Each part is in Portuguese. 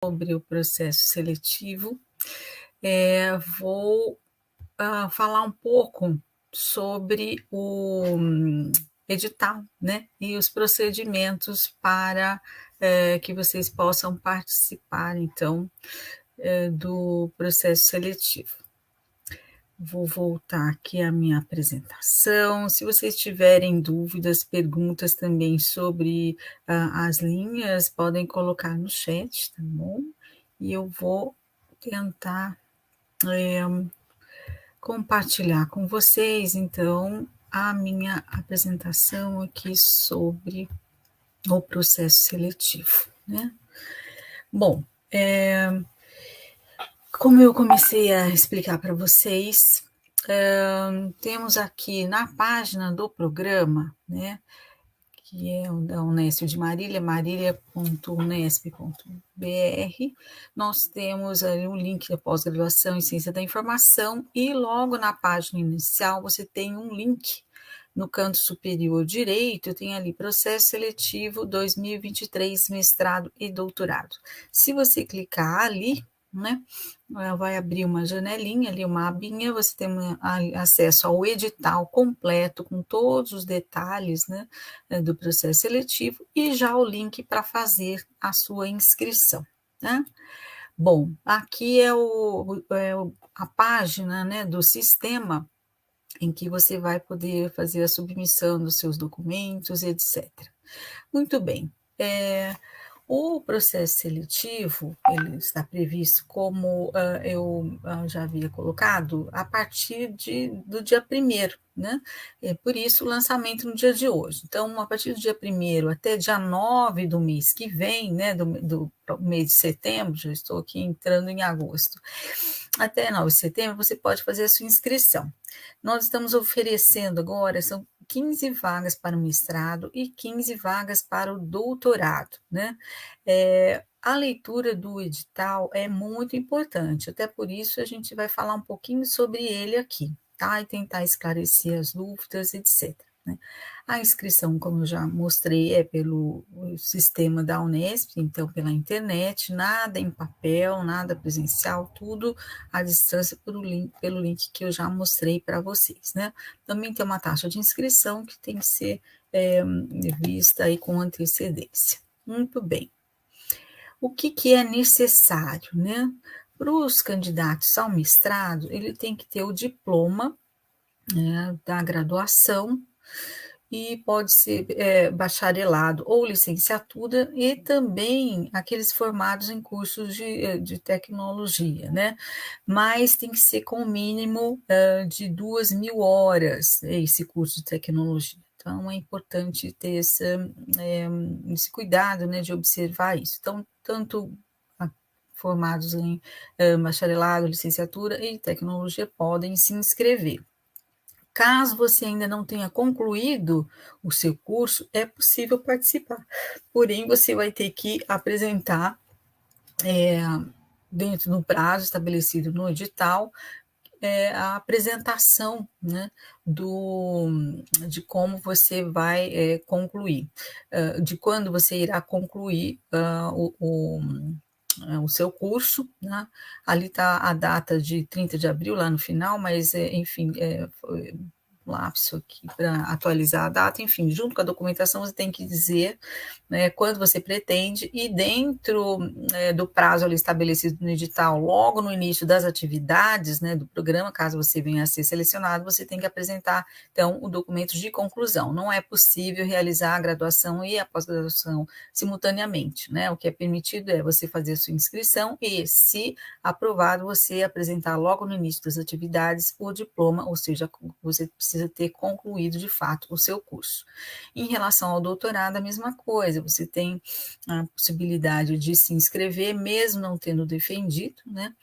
Sobre o processo seletivo, vou falar um pouco sobre o edital, né, e os procedimentos para que vocês possam participar, então, do processo seletivo. Vou voltar aqui à minha apresentação. Se vocês tiverem dúvidas, perguntas também sobre as linhas, podem colocar no chat, tá bom? E eu vou tentar compartilhar com vocês, então, a minha apresentação aqui sobre o processo seletivo, né? Bom, como eu comecei a explicar para vocês, temos aqui na página do programa, né, que é o da Unesp de Marília, marília.unesp.br, nós temos ali um link da pós-graduação em Ciência da Informação e logo na página inicial você tem um link no canto superior direito, tem ali processo seletivo 2023, mestrado e doutorado. Se você clicar ali, né, vai abrir uma janelinha ali, uma abinha, você tem acesso ao edital completo com todos os detalhes, né, do processo seletivo e já o link para fazer a sua inscrição, né? Bom, aqui é a página, né, do sistema em que você vai poder fazer a submissão dos seus documentos, etc. Muito bem. O processo seletivo, ele está previsto, como eu já havia colocado, a partir do dia 1º, né? Por isso o lançamento no dia de hoje. Então, a partir do dia 1º até dia 9 do mês que vem, né, do mês de setembro, já estou aqui entrando em agosto, até 9 de setembro você pode fazer a sua inscrição. Nós estamos oferecendo agora, são 15 vagas para o mestrado e 15 vagas para o doutorado, né? A leitura do edital é muito importante, até por isso a gente vai falar um pouquinho sobre ele aqui, tá? E tentar esclarecer as dúvidas, etc. Né? A inscrição, como eu já mostrei, é pelo sistema da Unesp, então pela internet, nada em papel, nada presencial, tudo à distância pelo link que eu já mostrei para vocês, né? Também tem uma taxa de inscrição que tem que ser vista aí com antecedência. Muito bem. O que é necessário, né? Para os candidatos ao mestrado, ele tem que ter o diploma, né, da graduação, e pode ser bacharelado ou licenciatura, e também aqueles formados em cursos de tecnologia, né? Mas tem que ser com o mínimo de 2.000 horas esse curso de tecnologia. Então, é importante ter esse cuidado, né, de observar isso. Então, tanto formados em bacharelado, licenciatura e tecnologia podem se inscrever. Caso você ainda não tenha concluído o seu curso, é possível participar, porém você vai ter que apresentar, dentro do prazo estabelecido no edital, a apresentação, né, de como você vai concluir, de quando você irá concluir o seu curso, né? Ali está a data de 30 de abril, lá no final, mas, enfim, foi um lapso aqui para atualizar a data, enfim, junto com a documentação você tem que dizer, né, quando você pretende, e dentro do prazo ali estabelecido no edital, logo no início das atividades, né, do programa, caso você venha a ser selecionado, você tem que apresentar, então, o documento de conclusão. Não é possível realizar a graduação e a pós-graduação simultaneamente, né? O que é permitido é você fazer a sua inscrição e, se aprovado, você apresentar logo no início das atividades o diploma, ou seja, você precisa ter concluído de fato o seu curso. Em relação ao doutorado, a mesma coisa, você tem a possibilidade de se inscrever, mesmo não tendo defendido, né?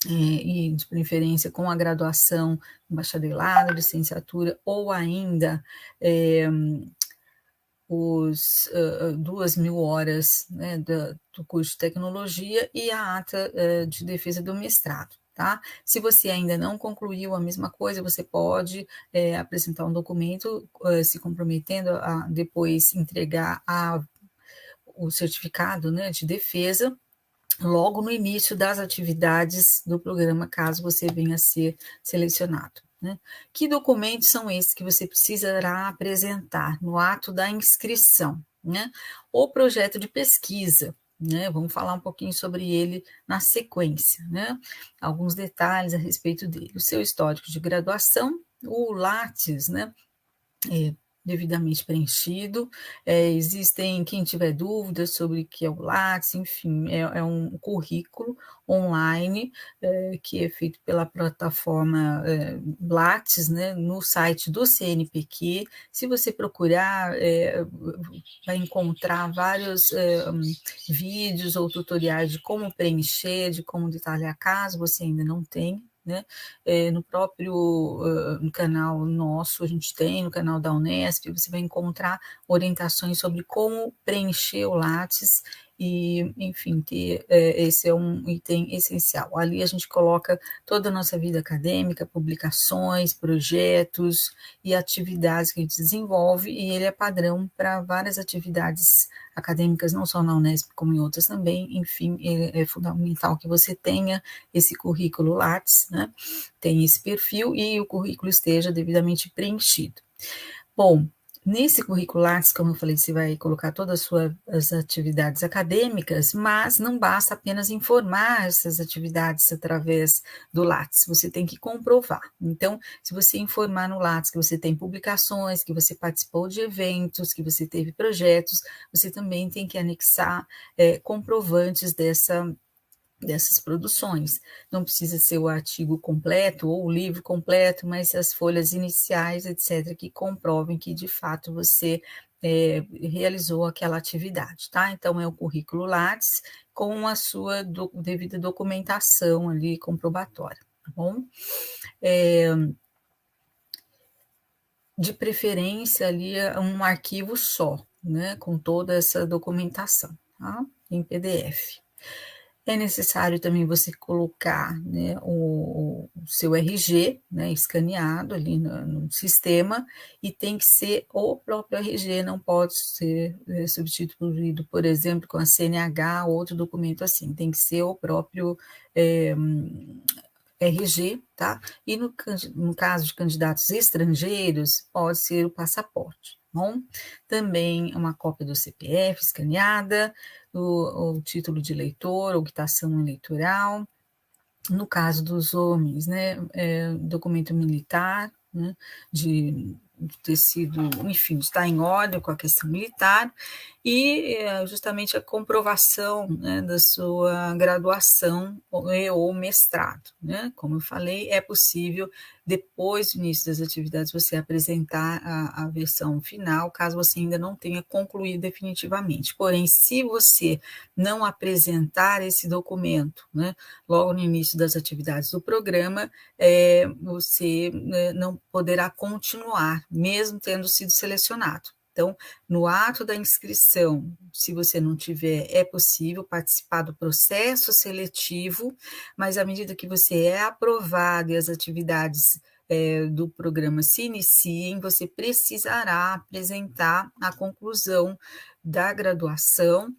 E de preferência com a graduação, bacharelado, licenciatura, ou ainda os 2.000 horas, né, do curso de tecnologia e a ata de defesa do mestrado. Tá? Se você ainda não concluiu a mesma coisa, você pode apresentar um documento se comprometendo a depois entregar o certificado, né, de defesa, logo no início das atividades do programa, caso você venha a ser selecionado. Né? Que documentos são esses que você precisará apresentar no ato da inscrição? Né? O projeto de pesquisa, né? Vamos falar um pouquinho sobre ele na sequência, né? Alguns detalhes a respeito dele. O seu histórico de graduação, o Lattes, né? Devidamente preenchido. Existem, quem tiver dúvidas sobre o que é o Lattes, enfim, é um currículo online que é feito pela plataforma Lattes, né, no site do CNPq. Se você procurar, vai encontrar vários vídeos ou tutoriais de como preencher, de como detalhar, caso você ainda não tenha. Né? No próprio no canal nosso, a gente tem, no canal da Unesp, você vai encontrar orientações sobre como preencher o Lattes e, enfim, esse é um item essencial. Ali a gente coloca toda a nossa vida acadêmica, publicações, projetos e atividades que a gente desenvolve, e ele é padrão para várias atividades acadêmicas, não só na Unesp, como em outras também. Enfim, é fundamental que você tenha esse currículo Lattes, né? Tem esse perfil e o currículo esteja devidamente preenchido. Bom, nesse currículo Lattes, como eu falei, você vai colocar todas as atividades acadêmicas, mas não basta apenas informar essas atividades através do Lattes, você tem que comprovar. Então, se você informar no Lattes que você tem publicações, que você participou de eventos, que você teve projetos, você também tem que anexar comprovantes dessas produções. Não precisa ser o artigo completo ou o livro completo, mas as folhas iniciais, etc., que comprovem que de fato você realizou aquela atividade, tá? Então é o currículo Lattes com a sua devida documentação ali comprobatória, tá bom? De preferência ali um arquivo só, né? Com toda essa documentação, tá? Em PDF. É necessário também você colocar, né, o seu RG, né, escaneado ali no sistema, e tem que ser o próprio RG, não pode ser substituído, por exemplo, com a CNH ou outro documento assim, tem que ser o próprio RG, tá? E no caso de candidatos estrangeiros, pode ser o passaporte. Bom, também uma cópia do CPF escaneada, o título de eleitor, ou quitação eleitoral. No caso dos homens, né, documento militar, né, de ter sido, enfim, está em ordem com a questão militar, e justamente a comprovação, né, da sua graduação ou mestrado. Né? Como eu falei, é possível, depois do início das atividades, você apresentar a versão final, caso você ainda não tenha concluído definitivamente. Porém, se você não apresentar esse documento, né, logo no início das atividades do programa, você não poderá continuar, mesmo tendo sido selecionado. Então, no ato da inscrição, se você não tiver, é possível participar do processo seletivo, mas à medida que você é aprovado e as atividades do programa se iniciem, você precisará apresentar a conclusão da graduação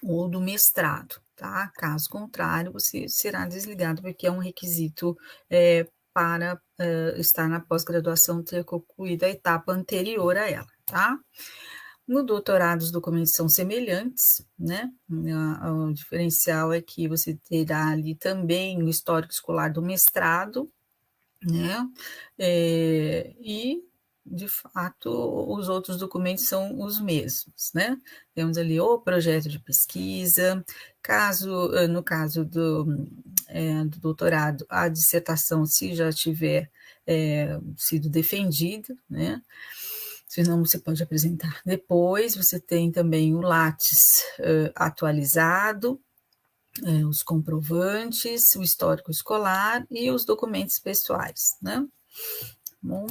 ou do mestrado, tá? Caso contrário, você será desligado, porque é um requisito para estar na pós-graduação, ter concluído a etapa anterior a ela, tá? No doutorado, os documentos são semelhantes, né? O diferencial é que você terá ali também o histórico escolar do mestrado, né? E, de fato, os outros documentos são os mesmos, né? Temos ali o projeto de pesquisa, no caso do doutorado, a dissertação, se já tiver sido defendida, né? Senão você pode apresentar depois. Você tem também o Lattes atualizado, os comprovantes, o histórico escolar e os documentos pessoais, né? Bom,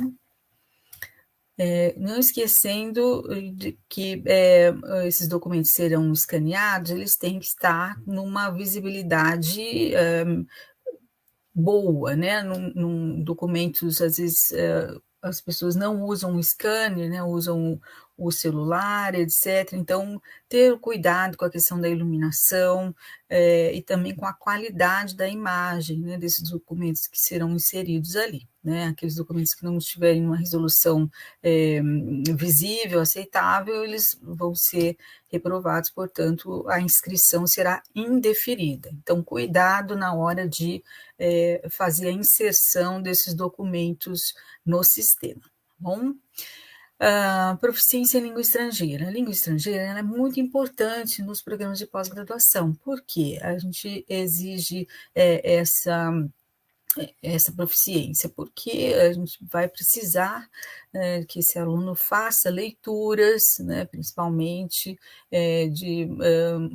não esquecendo de que esses documentos serão escaneados, eles têm que estar numa visibilidade boa, né? Documentos, às vezes, as pessoas não usam o scanner, né? Usam o celular, etc. Então, ter cuidado com a questão da iluminação e também com a qualidade da imagem, né, desses documentos que serão inseridos ali, né, aqueles documentos que não estiverem uma resolução visível, aceitável, eles vão ser reprovados, portanto, a inscrição será indeferida. Então, cuidado na hora de fazer a inserção desses documentos no sistema, tá bom? Proficiência em língua estrangeira. A língua estrangeira ela é muito importante nos programas de pós-graduação, porque a gente exige essa proficiência, porque a gente vai precisar que esse aluno faça leituras, né, principalmente de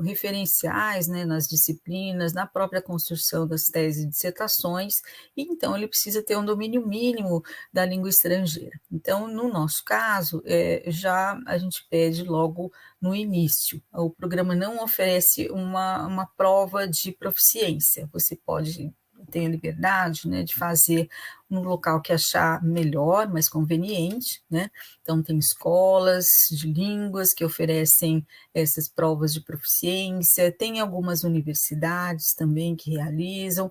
referenciais, né, nas disciplinas, na própria construção das teses e dissertações, e então ele precisa ter um domínio mínimo da língua estrangeira. Então, no nosso caso, já a gente pede logo no início. O programa não oferece uma prova de proficiência, você pode tem a liberdade, né, de fazer no local que achar melhor, mais conveniente, né? Então, tem escolas de línguas que oferecem essas provas de proficiência, tem algumas universidades também que realizam,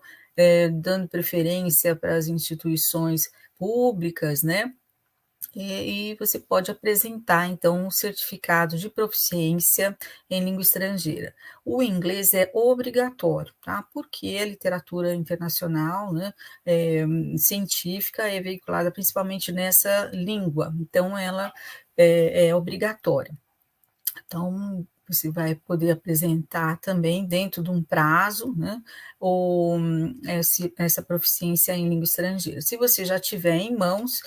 dando preferência para as instituições públicas, né? E você pode apresentar, então, um certificado de proficiência em língua estrangeira. O inglês é obrigatório, tá? Porque a literatura internacional, né, científica é veiculada principalmente nessa língua, então ela é obrigatória. Então, você vai poder apresentar também dentro de um prazo, né, ou essa proficiência em língua estrangeira. Se você já tiver em mãos,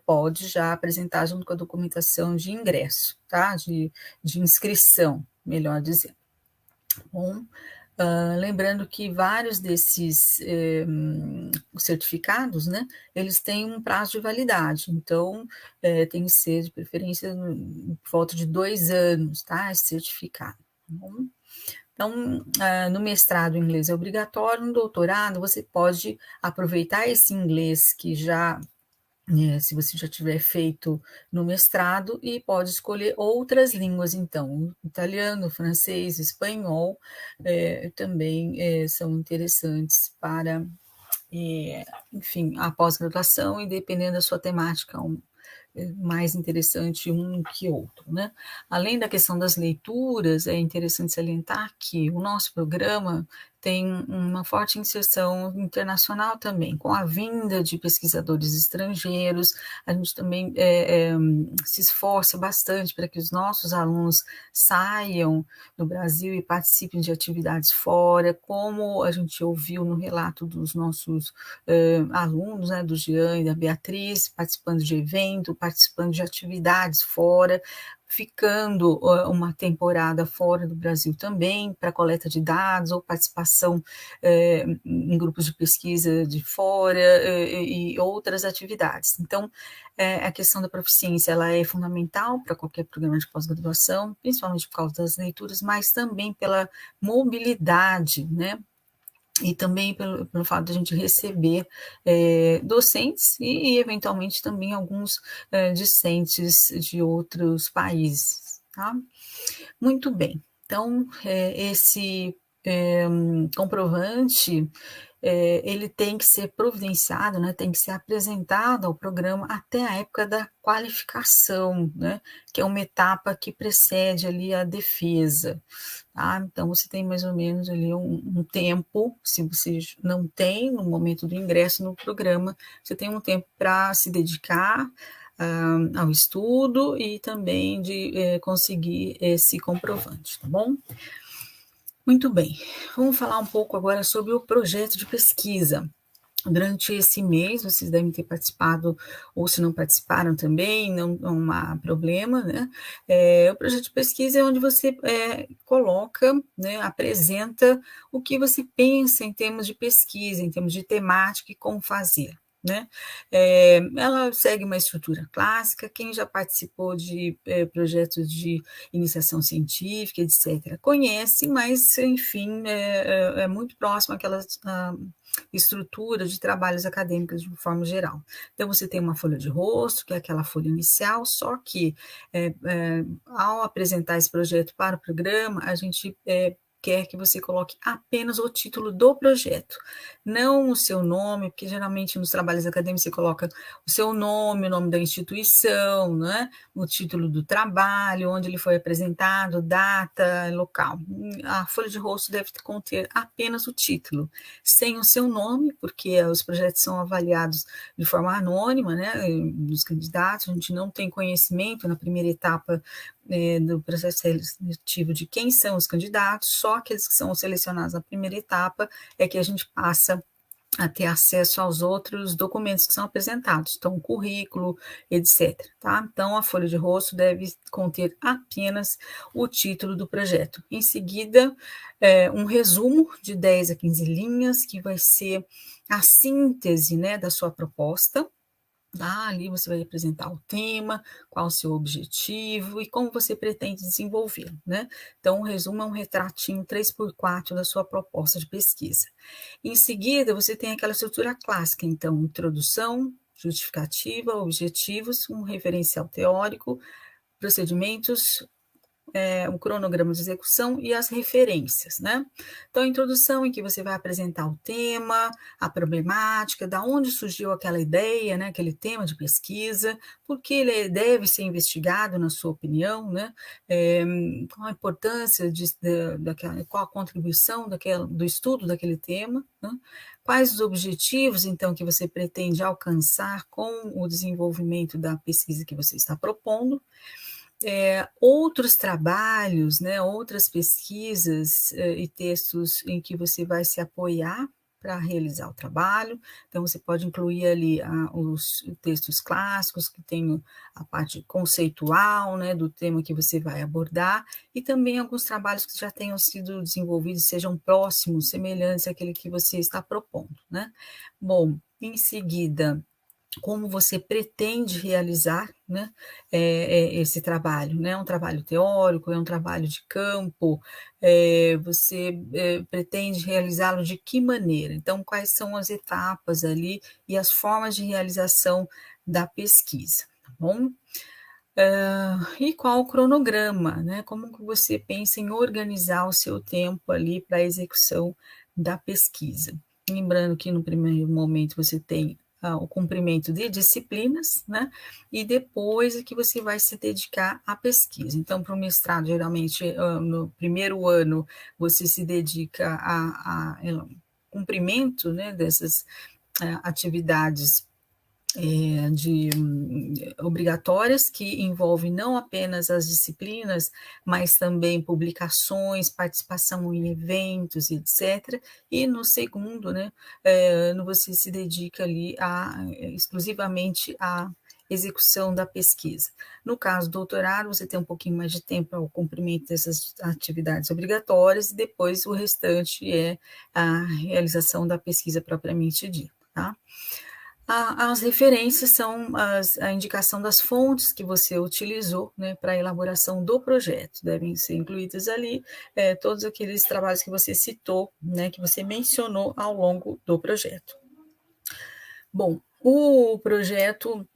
pode já apresentar junto com a documentação de ingresso, tá? De inscrição, melhor dizendo. Bom, lembrando que vários desses certificados, né, eles têm um prazo de validade, então tem que ser de preferência por volta de 2 anos, tá, esse certificado. Tá bom? Então, no mestrado, o inglês é obrigatório, no doutorado, você pode aproveitar esse inglês que já se você já tiver feito no mestrado, e pode escolher outras línguas, então, italiano, francês, espanhol, também são interessantes para, enfim, a pós-graduação, e dependendo da sua temática, mais interessante um que outro, né? Além da questão das leituras, é interessante salientar que o nosso programa tem uma forte inserção internacional também, com a vinda de pesquisadores estrangeiros. A gente também se esforça bastante para que os nossos alunos saiam do Brasil e participem de atividades fora, como a gente ouviu no relato dos nossos alunos, né, do Jean e da Beatriz, participando de evento, participando de atividades fora, ficando uma temporada fora do Brasil também, para coleta de dados ou participação em grupos de pesquisa de fora e outras atividades. Então, a questão da proficiência ela é fundamental para qualquer programa de pós-graduação, principalmente por causa das leituras, mas também pela mobilidade, né? E também pelo fato de a gente receber docentes e, eventualmente, também alguns discentes de outros países, tá? Muito bem. Então, esse comprovante, ele tem que ser providenciado, né, tem que ser apresentado ao programa até a época da qualificação, né, que é uma etapa que precede ali a defesa, tá? Então, você tem mais ou menos ali um tempo, se você não tem no momento do ingresso no programa, você tem um tempo para se dedicar ao estudo e também de conseguir esse comprovante, tá bom? Muito bem, vamos falar um pouco agora sobre o projeto de pesquisa. Durante esse mês, vocês devem ter participado, ou se não participaram também, não há problema, né? O projeto de pesquisa é onde você coloca, né, apresenta o que você pensa em termos de pesquisa, em termos de temática e como fazer. né? Ela segue uma estrutura clássica. Quem já participou de projetos de iniciação científica, etc., conhece, mas, enfim, é muito próximo àquela estrutura de trabalhos acadêmicos de forma geral. Então, você tem uma folha de rosto, que é aquela folha inicial, só que, ao apresentar esse projeto para o programa, a gente quer que você coloque apenas o título do projeto, não o seu nome, porque geralmente nos trabalhos acadêmicos você coloca o seu nome, o nome da instituição, né? O título do trabalho, onde ele foi apresentado, data, local. A folha de rosto deve conter apenas o título, sem o seu nome, porque os projetos são avaliados de forma anônima, né? Dos candidatos, a gente não tem conhecimento na primeira etapa do processo seletivo de quem são os candidatos, só aqueles que são selecionados na primeira etapa é que a gente passa a ter acesso aos outros documentos que são apresentados, então, currículo, etc. Tá? Então, a folha de rosto deve conter apenas o título do projeto. Em seguida, um resumo de 10 a 15 linhas, que vai ser a síntese, né, da sua proposta. Ali você vai apresentar o tema, qual o seu objetivo e como você pretende desenvolver, né? Então, o resumo é um retratinho 3x4 da sua proposta de pesquisa. Em seguida, você tem aquela estrutura clássica, então, introdução, justificativa, objetivos, um referencial teórico, procedimentos, o cronograma de execução e as referências, né? Então, a introdução em que você vai apresentar o tema, a problemática, da onde surgiu aquela ideia, né, aquele tema de pesquisa, por que ele deve ser investigado, na sua opinião, né? Qual a importância qual a contribuição do estudo daquele tema, né? Quais os objetivos, então, que você pretende alcançar com o desenvolvimento da pesquisa que você está propondo. Outros trabalhos, né, outras pesquisas e textos em que você vai se apoiar para realizar o trabalho. Então, você pode incluir ali os textos clássicos, que tem a parte conceitual, né, do tema que você vai abordar, e também alguns trabalhos que já tenham sido desenvolvidos, sejam próximos, semelhantes àquele que você está propondo, né? Bom, em seguida, como você pretende realizar, né, esse trabalho, né? É um trabalho teórico, é um trabalho de campo, você pretende realizá-lo de que maneira? Então, quais são as etapas ali e as formas de realização da pesquisa, tá bom? E qual o cronograma, né? Como que você pensa em organizar o seu tempo ali para a execução da pesquisa? Lembrando que no primeiro momento você tem o cumprimento de disciplinas, né? E depois é que você vai se dedicar à pesquisa. Então, para o mestrado, geralmente, no primeiro ano, você se dedica a cumprimento, né, dessas atividades obrigatórias, que envolvem não apenas as disciplinas, mas também publicações, participação em eventos, etc. E no segundo, né, você se dedica ali exclusivamente à execução da pesquisa. No caso do doutorado, você tem um pouquinho mais de tempo ao cumprimento dessas atividades obrigatórias, e depois o restante é a realização da pesquisa propriamente dita, tá? As referências são a indicação das fontes que você utilizou, né, para a elaboração do projeto. Devem ser incluídas ali todos aqueles trabalhos que você citou, né, que você mencionou ao longo do projeto. Bom, o projeto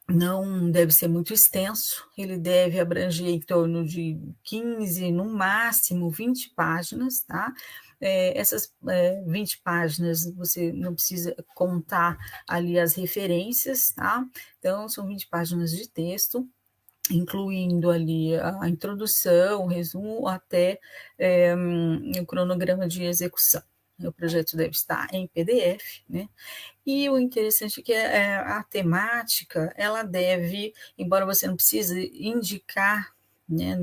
não deve ser muito extenso, ele deve abranger em torno de 15, no máximo 20 páginas, tá? Essas 20 páginas você não precisa contar ali as referências, tá? Então, são 20 páginas de texto, incluindo ali a introdução, o resumo, até o cronograma de execução. O projeto deve estar em PDF, né? E o interessante é que a temática, ela deve, embora você não precise indicar né,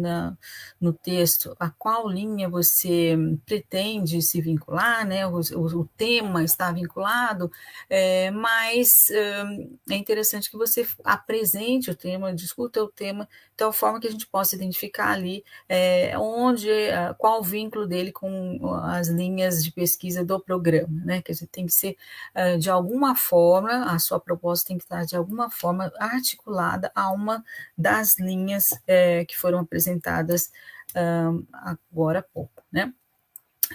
no texto a qual linha você pretende se vincular, né, o tema está vinculado, mas é interessante que você apresente o tema, discuta o tema, de tal forma que a gente possa identificar ali qual o vínculo dele com as linhas de pesquisa do programa, né, que tem que ser de alguma forma, a sua proposta tem que estar de alguma forma articulada a uma das linhas que foram apresentadas agora há pouco, né?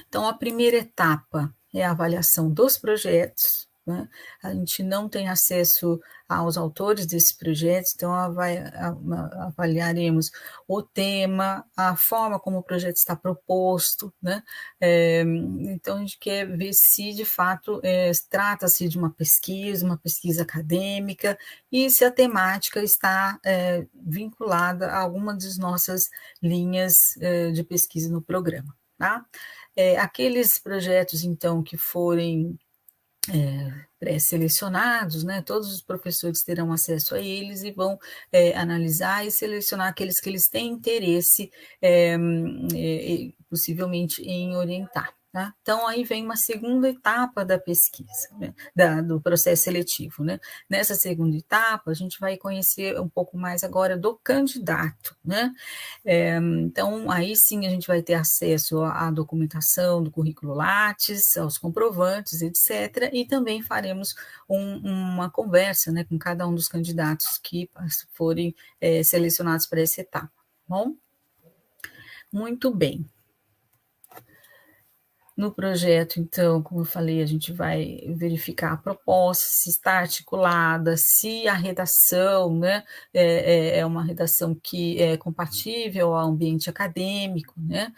Então, a primeira etapa é a avaliação dos projetos, né? A gente não tem acesso aos autores desses projetos, então avaliaremos o tema, a forma como o projeto está proposto, né? Então, a gente quer ver se, de fato, trata-se de uma pesquisa acadêmica, e se a temática está vinculada a alguma das nossas linhas de pesquisa no programa, tá? Aqueles projetos, então, que forem pré-selecionados, né, todos os professores terão acesso a eles e vão analisar e selecionar aqueles que eles têm interesse, possivelmente, em orientar. Tá? Então, aí vem uma segunda etapa da pesquisa, né, do processo seletivo. Né? Nessa segunda etapa, a gente vai conhecer um pouco mais agora do candidato. Né? Então, aí sim a gente vai ter acesso à documentação do currículo Lattes, aos comprovantes, etc. E também faremos uma conversa, né, com cada um dos candidatos que forem selecionados para essa etapa. Bom? Muito bem. No projeto, então, como eu falei, a gente vai verificar a proposta, se está articulada, se a redação, né, é uma redação que é compatível ao ambiente acadêmico, né,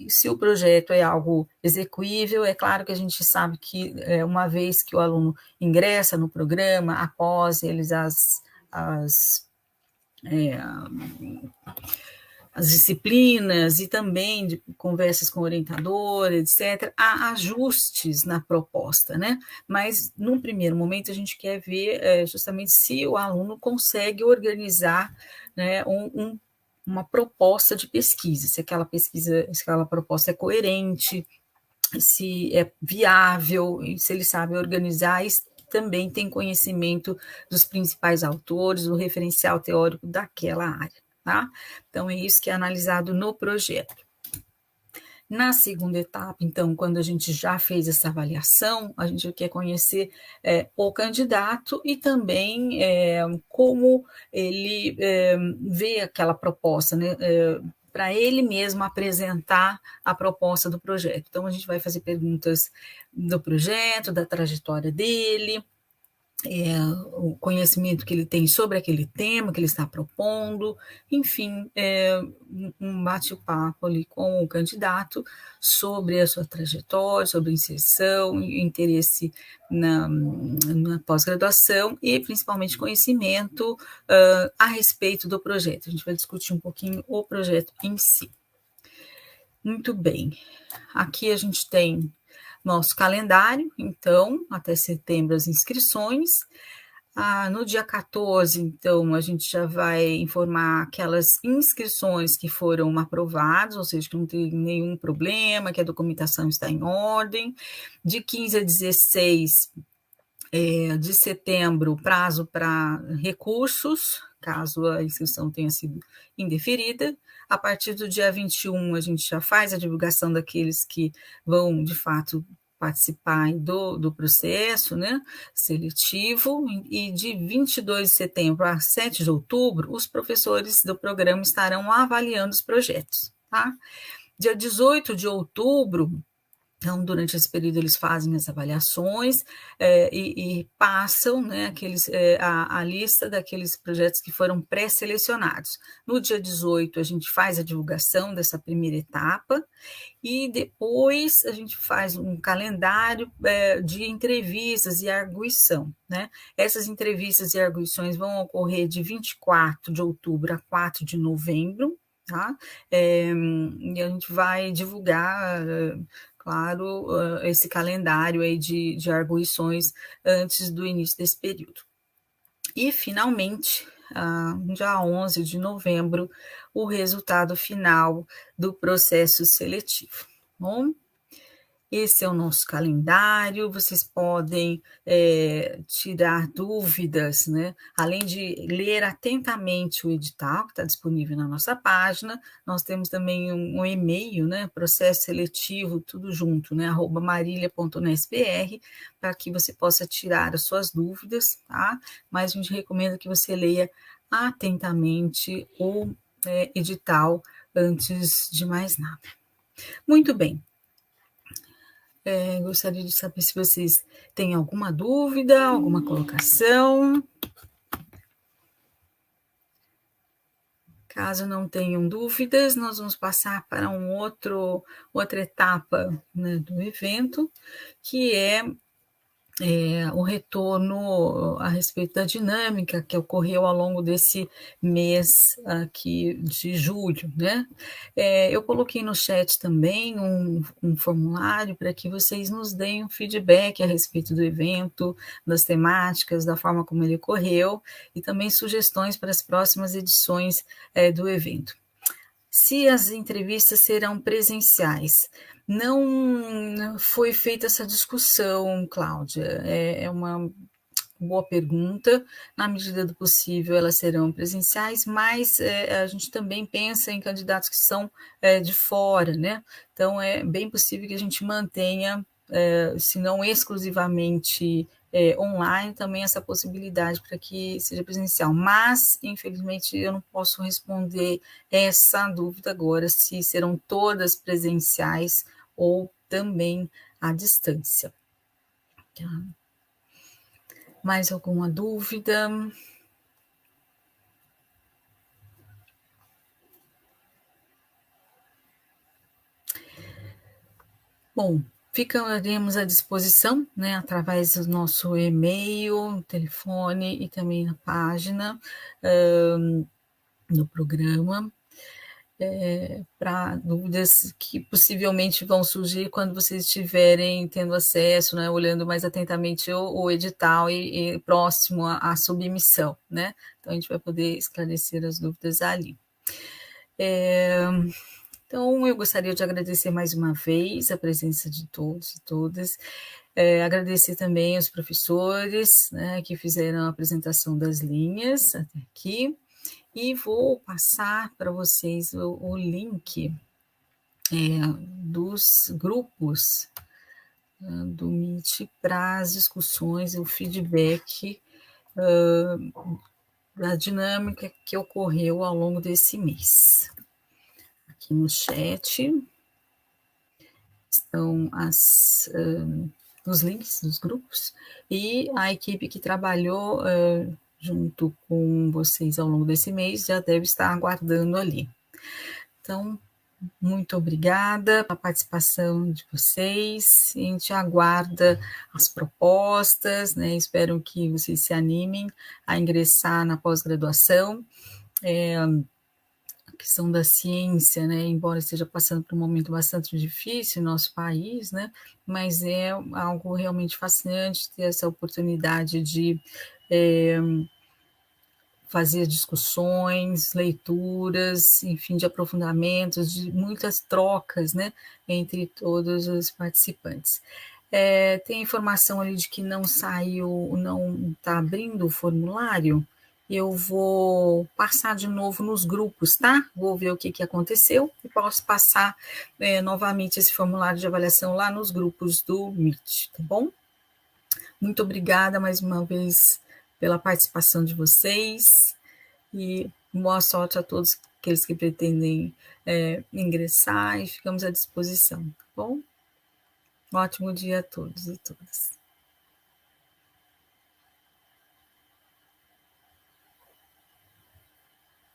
se o projeto é algo execuível. É claro que a gente sabe que, uma vez que o aluno ingressa no programa, após eles as disciplinas e também de conversas com o orientador, etc., há ajustes na proposta, né? Mas, num primeiro momento, a gente quer ver justamente se o aluno consegue organizar, né, uma proposta de pesquisa, se aquela proposta é coerente, se é viável, se ele sabe organizar e também tem conhecimento dos principais autores, do referencial teórico daquela área. Tá? Então, é isso que é analisado no projeto. Na segunda etapa, então, quando a gente já fez essa avaliação, a gente quer conhecer o candidato e também como ele vê aquela proposta, né? Para ele mesmo apresentar a proposta do projeto. Então, a gente vai fazer perguntas do projeto, da trajetória dele, o conhecimento que ele tem sobre aquele tema que ele está propondo, enfim, um bate-papo ali com o candidato sobre a sua trajetória, sobre a inserção, interesse na pós-graduação e principalmente conhecimento a respeito do projeto. A gente vai discutir um pouquinho o projeto em si. Muito bem, aqui a gente tem nosso calendário, então, até setembro as inscrições. No dia 14, então, a gente já vai informar aquelas inscrições que foram aprovadas, ou seja, que não tem nenhum problema, que a documentação está em ordem. De 15 a 16 de setembro, prazo para recursos, caso a inscrição tenha sido indeferida. A partir do dia 21, a gente já faz a divulgação daqueles que vão, de fato, participar do processo, né, seletivo, e de 22 de setembro a 7 de outubro, os professores do programa estarão avaliando os projetos. Tá? Dia 18 de outubro, então, durante esse período, eles fazem as avaliações e passam, né, a lista daqueles projetos que foram pré-selecionados. No dia 18, a gente faz a divulgação dessa primeira etapa e depois a gente faz um calendário de entrevistas e arguição. Né? Essas entrevistas e arguições vão ocorrer de 24 de outubro a 4 de novembro. Tá? E a gente vai divulgar, claro, esse calendário aí de arguições antes do início desse período. E, finalmente, dia 11 de novembro, o resultado final do processo seletivo. Bom, esse é o nosso calendário, vocês podem tirar dúvidas, né? Além de ler atentamente o edital, que está disponível na nossa página, nós temos também um e-mail, né? Processo seletivo, tudo junto, né? @marilia.unesbr, para que você possa tirar as suas dúvidas, tá? Mas a gente recomenda que você leia atentamente o edital antes de mais nada. Muito bem. Gostaria de saber se vocês têm alguma dúvida, alguma colocação. Caso não tenham dúvidas, nós vamos passar para outra etapa, né, do evento, que é o retorno a respeito da dinâmica que ocorreu ao longo desse mês aqui de julho, né? Eu coloquei no chat também um formulário para que vocês nos deem um feedback a respeito do evento, das temáticas, da forma como ele ocorreu e também sugestões para as próximas edições do evento. Se as entrevistas serão presenciais, não foi feita essa discussão, Cláudia. É uma boa pergunta. Na medida do possível, elas serão presenciais, mas a gente também pensa em candidatos que são de fora, né? Então, é bem possível que a gente mantenha, se não exclusivamente online, também essa possibilidade para que seja presencial. Mas, infelizmente, eu não posso responder essa dúvida agora, se serão todas presenciais ou também à distância. Tá? Mais alguma dúvida? Bom, ficaremos à disposição, né, através do nosso e-mail, telefone e também na página do programa, para dúvidas que possivelmente vão surgir quando vocês estiverem tendo acesso, né, olhando mais atentamente o edital e próximo à submissão, né? Então, a gente vai poder esclarecer as dúvidas ali. Então, eu gostaria de agradecer mais uma vez a presença de todos e todas, agradecer também aos professores, né, que fizeram a apresentação das linhas até aqui, e vou passar para vocês o link dos grupos do Meet para as discussões, o feedback da dinâmica que ocorreu ao longo desse mês. Aqui no chat estão os links dos grupos e a equipe que trabalhou junto com vocês ao longo desse mês já deve estar aguardando ali. Então, muito obrigada pela participação de vocês. A gente aguarda as propostas, né? Espero que vocês se animem a ingressar na pós-graduação. A questão da ciência, né? Embora esteja passando por um momento bastante difícil no nosso país, né? Mas é algo realmente fascinante ter essa oportunidade de fazer discussões, leituras, enfim, de aprofundamentos, de muitas trocas, né, entre todos os participantes. Tem informação ali de que não saiu, não está abrindo o formulário. Eu vou passar de novo nos grupos, tá? Vou ver o que aconteceu e posso passar novamente esse formulário de avaliação lá nos grupos do Meet, tá bom? Muito obrigada mais uma vez pela participação de vocês e boa sorte a todos aqueles que pretendem ingressar e ficamos à disposição, tá bom? Um ótimo dia a todos e todas.